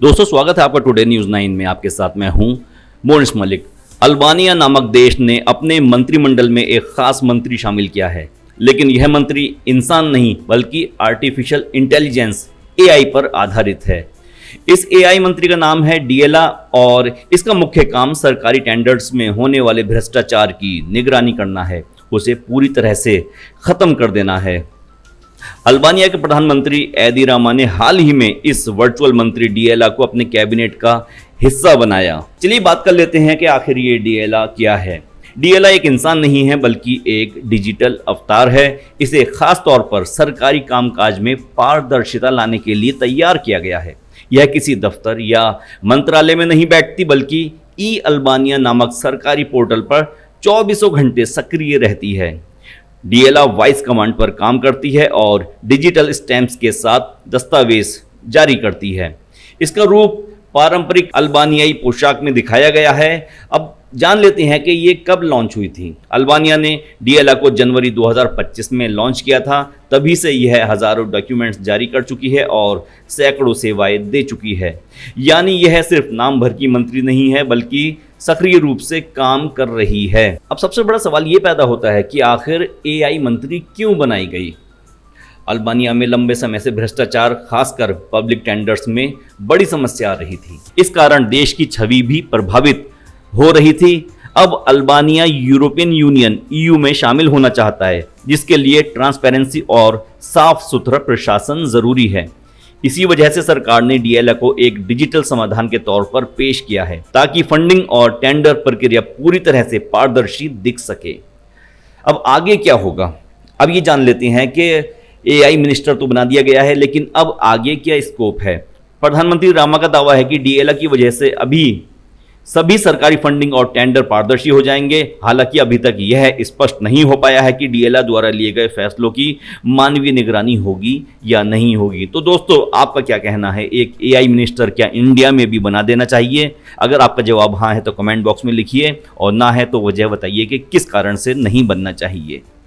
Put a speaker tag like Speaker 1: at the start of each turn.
Speaker 1: दोस्तों, स्वागत है आपका टुडे न्यूज़ 9 में। आपके साथ मैं हूं मोनिस मलिक। अल्बानिया नामक देश ने अपने मंत्रिमंडल में एक खास मंत्री शामिल किया है, लेकिन यह मंत्री इंसान नहीं बल्कि आर्टिफिशियल इंटेलिजेंस एआई पर आधारित है। इस एआई मंत्री का नाम है डिएला और इसका मुख्य काम सरकारी टेंडर्स में होने वाले भ्रष्टाचार की निगरानी करना है, उसे पूरी तरह से खत्म कर देना है। अल्बानिया के प्रधानमंत्री एदी रामा ने हाल ही में इस वर्चुअल मंत्री डिएला को अपने कैबिनेट का हिस्सा बनाया। चलिए बात कर लेते हैं कि आखिर ये डिएला क्या है। डिएला एक इंसान नहीं है बल्कि एक डिजिटल अवतार है। इसे खास तौर पर सरकारी कामकाज में पारदर्शिता लाने के लिए तैयार किया गया है। यह किसी दफ्तर या मंत्रालय में नहीं बैठती बल्कि ई अल्बानिया नामक सरकारी पोर्टल पर 24 घंटे सक्रिय रहती है। डिएला वॉइस कमांड पर काम करती है और डिजिटल स्टैम्प्स के साथ दस्तावेज जारी करती है। इसका रूप पारंपरिक अल्बानियाई पोशाक में दिखाया गया है। अब जान लेते हैं कि ये कब लॉन्च हुई थी। अल्बानिया ने डिएला को जनवरी 2025 में लॉन्च किया था। तभी से यह हज़ारों डॉक्यूमेंट्स जारी कर चुकी है और सैकड़ों सेवाएं दे चुकी है। यानी यह सिर्फ नाम भर की मंत्री नहीं है बल्कि सक्रिय रूप से काम कर रही है। अब सबसे बड़ा सवाल ये पैदा होता है कि आखिर एआई मंत्री क्यों बनाई गई। अल्बानिया में लंबे समय से भ्रष्टाचार, खासकर पब्लिक टेंडर्स में बड़ी समस्या आ रही थी। इस कारण देश की छवि भी प्रभावित हो रही थी। अब अल्बानिया यूरोपियन यूनियन ईयू में शामिल होना चाहता है, जिसके लिए ट्रांसपेरेंसी और साफ सुथरा प्रशासन जरूरी है। इसी वजह से सरकार ने डिएला को एक डिजिटल समाधान के तौर पर पेश किया है, ताकि फंडिंग और टेंडर प्रक्रिया पूरी तरह से पारदर्शी दिख सके। अब आगे क्या होगा, अब ये जान लेते हैं कि एआई मिनिस्टर तो बना दिया गया है, लेकिन अब आगे क्या स्कोप है। प्रधानमंत्री रामा का दावा है कि डिएला की वजह से अभी सभी सरकारी फंडिंग और टेंडर पारदर्शी हो जाएंगे। हालांकि अभी तक यह स्पष्ट नहीं हो पाया है कि डिएला द्वारा लिए गए फैसलों की मानवीय निगरानी होगी या नहीं होगी। तो दोस्तों, आपका क्या कहना है, एक एआई मिनिस्टर क्या इंडिया में भी बना देना चाहिए? अगर आपका जवाब हाँ है तो कमेंट बॉक्स में लिखिए, और ना है तो वजह बताइए कि किस कारण से नहीं बनना चाहिए।